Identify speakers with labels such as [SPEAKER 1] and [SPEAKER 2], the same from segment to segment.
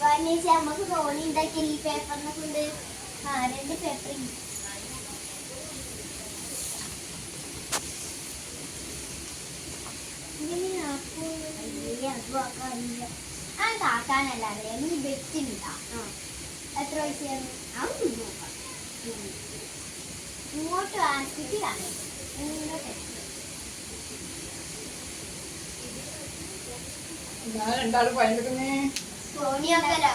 [SPEAKER 1] നമുക്ക് തോണി ഉണ്ടാക്കിയ ഈ പേപ്പറിനെ കൊണ്ട് 2 പേപ്പർ കാക്കാനല്ലാതെ എനിക്ക് ബെറ്റില്ല. എത്ര പൈസയാണ് അതൊന്നും നോക്കാം. ഇങ്ങോട്ട് ആക്കിട്ട് കാണാം.
[SPEAKER 2] രണ്ടാള് പണിയെടുക്കുന്നേ
[SPEAKER 1] തോണിയാക്കലോ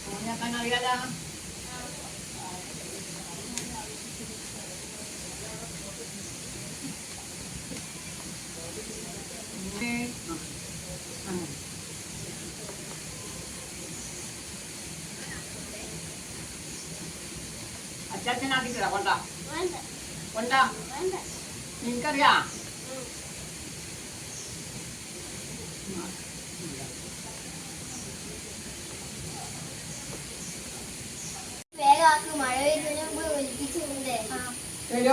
[SPEAKER 2] തോണിയാക്കാൻ അറിയാലോ. അച്ചാച്ചനാക്കിത്തരാ കൊണ്ടാ കൊണ്ടാ നിനക്കറിയാ.
[SPEAKER 1] വേഗം മഴ പെയ്യുന്നതിന് ഒലിപ്പിച്ചിട്ടുണ്ടേ.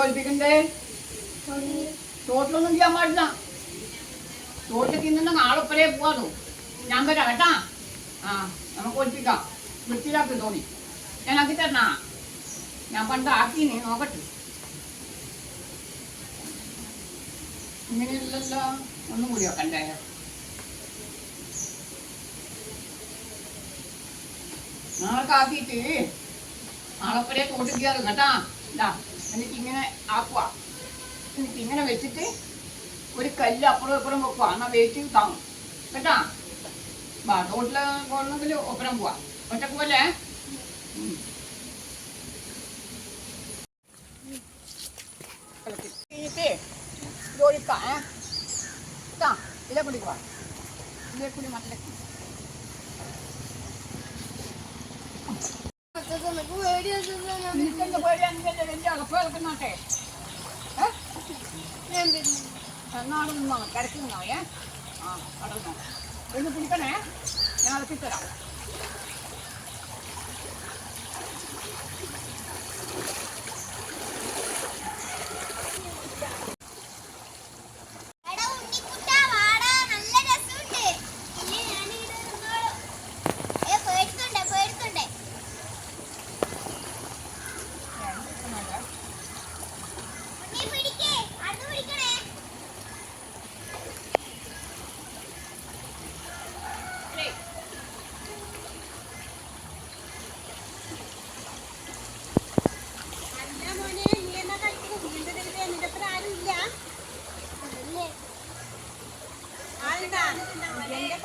[SPEAKER 2] ഒലിപ്പിക്കണ്ടേ? തോട്ടിലൊന്നും ചെയ്യാൻ പാടില്ല. തോട്ടിൽ തിന്നുന്ന ആളൊപ്പരേ പോവാതോ. ഞാൻ വരാം കേട്ടാ. നമുക്ക് ഒലിപ്പിക്കാം. വൃത്തിയിലാക്കി തോന്നി ഞാൻ ആക്കി തരണ. ഞാൻ പണ്ട് ആക്കീനെ നോക്കട്ടെ. ഇങ്ങനെയല്ലല്ലോ. ഒന്നും കൂടി വെക്കണ്ടേ? നാളൊക്കെ ആക്കിയിട്ട് ആളപ്പരേ തോട്ടിൽ കയറും കേട്ടാ. ഇതാ എന്നിട്ട് ഇങ്ങനെ ആക്കുക. എന്നിട്ട് ഇങ്ങനെ വെച്ചിട്ട് ഒരു കല്ല് അപ്പുറം ഇപ്പുറം വെക്കുക. എന്നാൽ വെയിറ്റ് താങ്ങും കേട്ടാ. വാ തോട്ടില് പോകണമെങ്കിൽ ഒപ്പരം പോവാ. ഒറ്റക്ക് പോലെ ഇതേ കൂടി പോവാ. ഇതേ കൂടി മറ്റേ നിനക്കെന്ത് പേടിയാണെങ്കിലല്ലേ വലിയ അളപ്പ് കിടക്കുന്നോട്ടെ. എന്നാണ് നിന്നോ കരക്ക് നിന്നോയേ. കടന്നോ ഒന്ന് പിടിക്കണേ. ഞാൻ ഇളക്കിത്തരാം.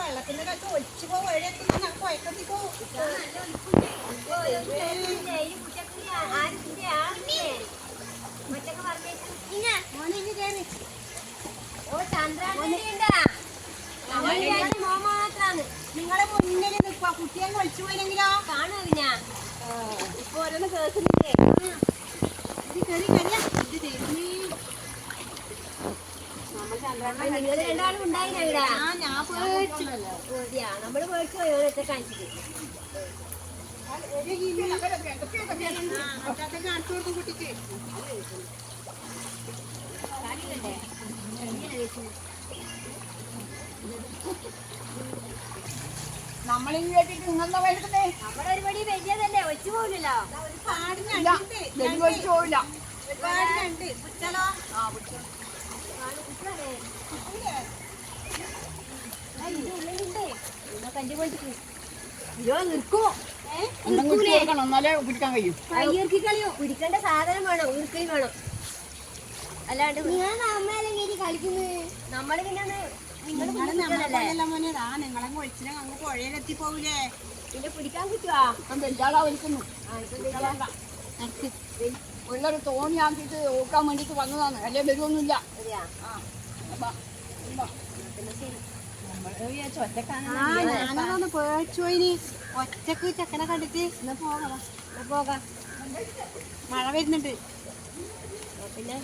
[SPEAKER 3] വെള്ളത്തിന്റെ കാലത്ത് ഒഴിച്ചു പോയെത്തിക്കോ കൊയക്കത്തിക്കോ. നിങ്ങളെ മുന്നിൽ നിൽക്കുക. കുട്ടിയെ ഒളിച്ചു പോയില്ലെങ്കിലോ കാണുക. ഞാൻ ഇപ്പൊ ഓരോന്ന് കേൾക്കുന്നില്ലേ? നിങ്ങൾ രണ്ടാളും ഉണ്ടായില്ല. നമ്മള് പേടിച്ചു പോയി ഓരോരുത്തർ കാണിച്ചിട്ട്.
[SPEAKER 2] നമ്മളിങ്ങ് കേട്ടിട്ട് നിങ്ങളെന്താ വേണ്ടേ?
[SPEAKER 1] നമ്മുടെ ഒരു പടി വലിയതല്ലേ, ഒഴിച്ചു പോകില്ലല്ലോ.
[SPEAKER 2] ഒഴിച്ചു പോവില്ല. എന്നാലേ പിടിക്കാൻ കഴിയും.
[SPEAKER 1] കളിയോ പിടിക്കേണ്ട സാധനം വേണം, ഉരുക്കയും വേണം. അല്ലാണ്ട് കളിക്കുന്നത് നമ്മള് പിന്നെ
[SPEAKER 3] നിങ്ങളെ ഒഴിച്ചിനെ അങ്ങ് പുഴയിലെത്തി പോവില്ലേ?
[SPEAKER 1] പിന്നെ പിടിക്കാൻ കിട്ടുവാ.
[SPEAKER 2] ഇപ്പം വെല്ലാളാ വലിക്കുന്നു. ഉള്ളൊരു തോണിയാക്കിയിട്ട് ഓക്കാൻ വേണ്ടിട്ട് വന്നതാണ്. അല്ലേ വരുമൊന്നുമില്ല.
[SPEAKER 3] ഞാനതൊന്ന് പേടിച്ചു പോയിനി. ഒറ്റക്ക് ചെക്കനെ കണ്ടിട്ട്
[SPEAKER 1] പോകാം.
[SPEAKER 3] മഴ വരുന്നുണ്ട്.
[SPEAKER 1] പിന്നെ